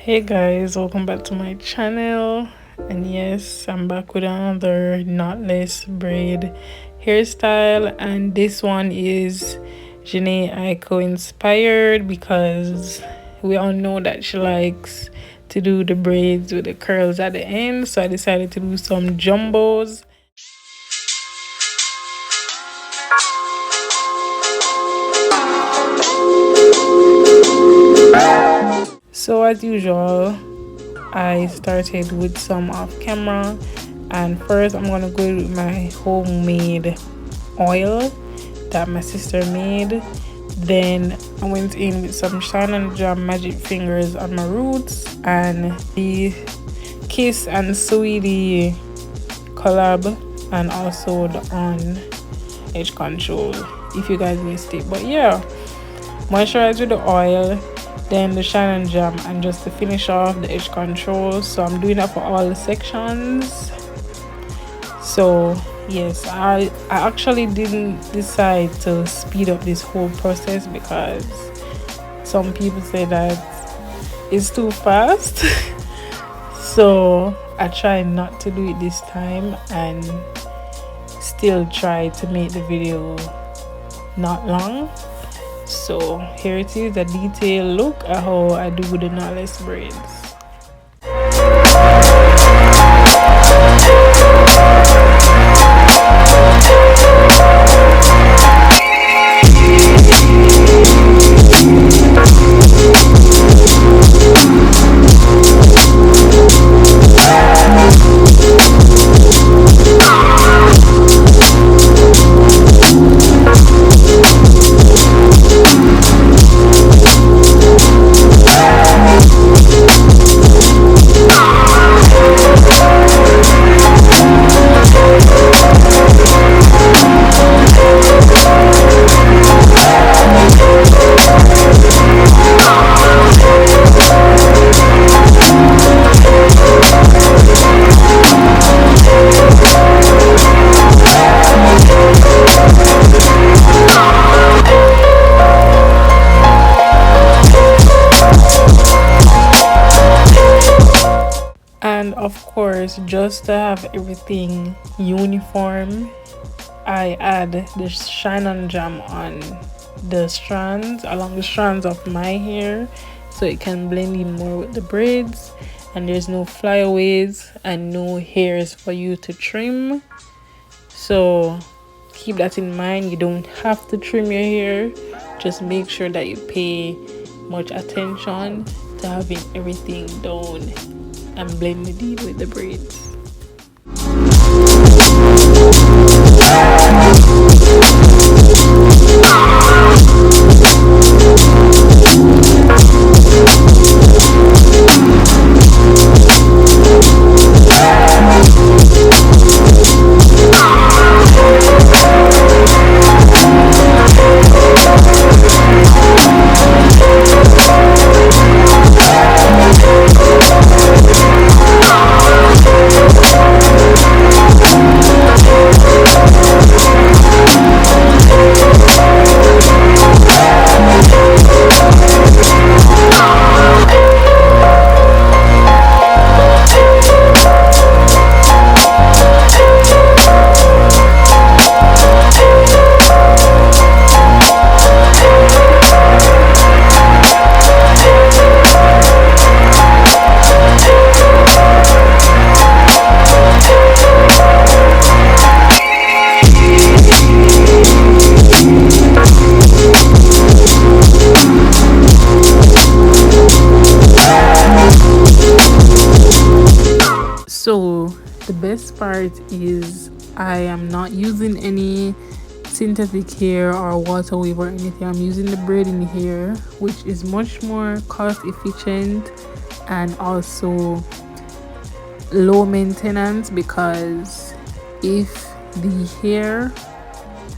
Hey guys, welcome back to my channel. And yes, I'm back with another knotless braid hairstyle, and this one is Jhene Aiko inspired because we all know that she likes to do the braids with the curls at the end, so I decided to do some jumbos. So as usual, I started with some off camera, and first I'm gonna go with my homemade oil that my sister made. Then I went in with some Shine and Jam Magic Fingers on my roots and the Kiss and Sweetie collab, and also the On Edge Control if you guys missed it. But yeah, moisturize with the oil, then the Shine and Jam, and just to finish off the edge control. So I'm doing that for all the sections. So yes, I actually didn't decide to speed up this whole process because some people say that it's too fast. So I try not to do it this time and still try to make the video not long. So here it is, a detailed look at how I do with the knotless braids. And of course, just to have everything uniform, I add the Shine and Jam on the strands, along the strands of my hair, so it can blend in more with the braids and there's no flyaways and no hairs for you to trim. So keep that in mind. You don't have to trim your hair, just make sure that you pay much attention to having everything done and blended in with the braids. So the best part is I am not using any synthetic hair or water wave or anything. I'm using the braiding hair, which is much more cost efficient and also low maintenance, because if the hair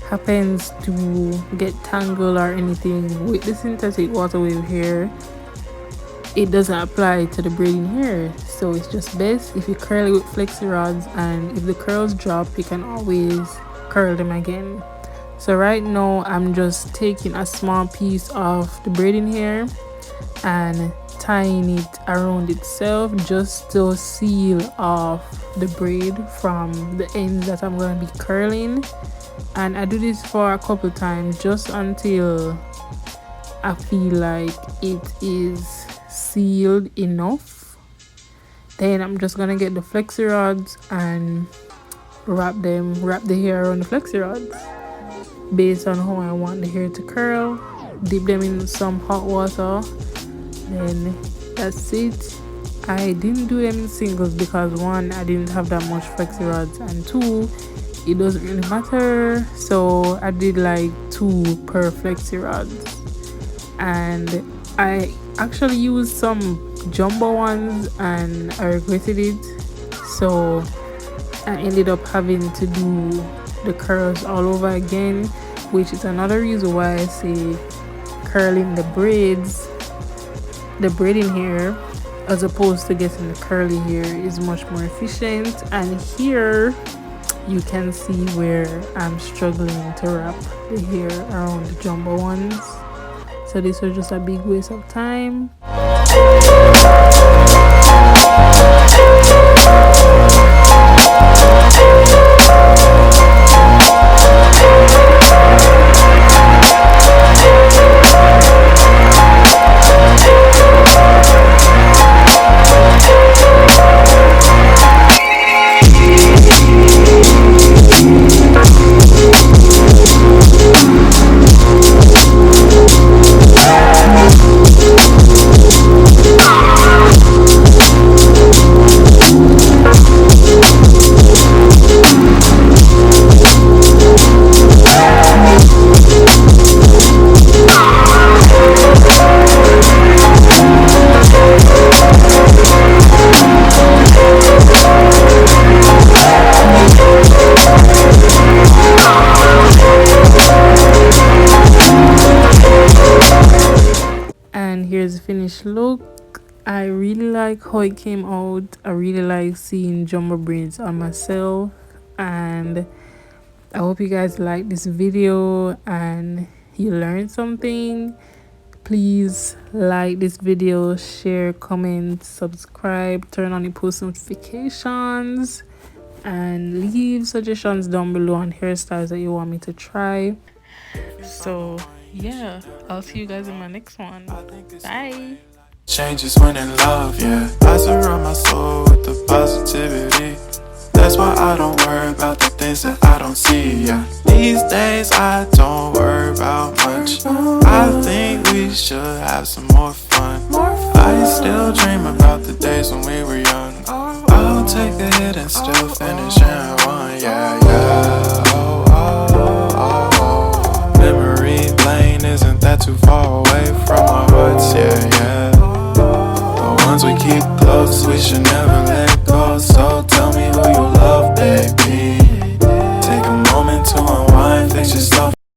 happens to get tangled or anything with the synthetic water wave hair, it doesn't apply to the braiding hair. So it's just best if you curl it with flexi rods, and if the curls drop you can always curl them again. So right now I'm just taking a small piece of the braiding hair and tying it around itself just to seal off the braid from the ends that I'm going to be curling. And I do this for a couple times just until I feel like it is sealed enough. Then I'm just gonna get the flexi rods and wrap the hair around the flexi rods based on how I want the hair to curl. Dip them in some hot water, then that's it. I didn't do them in singles because one, I didn't have that much flexi rods, and two, it doesn't really matter, so I did like 2 per flexi rods. And I actually used some jumbo ones and I regretted it, so I ended up having to do the curls all over again, which is another reason why I say curling the braids, the braiding hair, as opposed to getting the curly hair is much more efficient. And here you can see where I'm struggling to wrap the hair around the jumbo ones, so this was just a big waste of time. Finished look. I really like how it came out. I really like seeing jumbo braids on myself, and I hope you guys like this video and you learned something. Please like this video, share, comment, subscribe, turn on the post notifications, and leave suggestions down below on hairstyles that you want me to try. So yeah, I'll see you guys in my next one. Bye. Changes when in love, yeah. I surround my soul with the positivity. That's why I don't worry about the things that I don't see, yeah. These days I don't worry about much. I think we should have some more fun. I still dream about the days when we were young. I'll take a hit and still finish in one, yeah, yeah. Oh, oh, oh, oh. Memory lane isn't that too far away from our hearts, yeah, yeah. The ones we keep close, we should never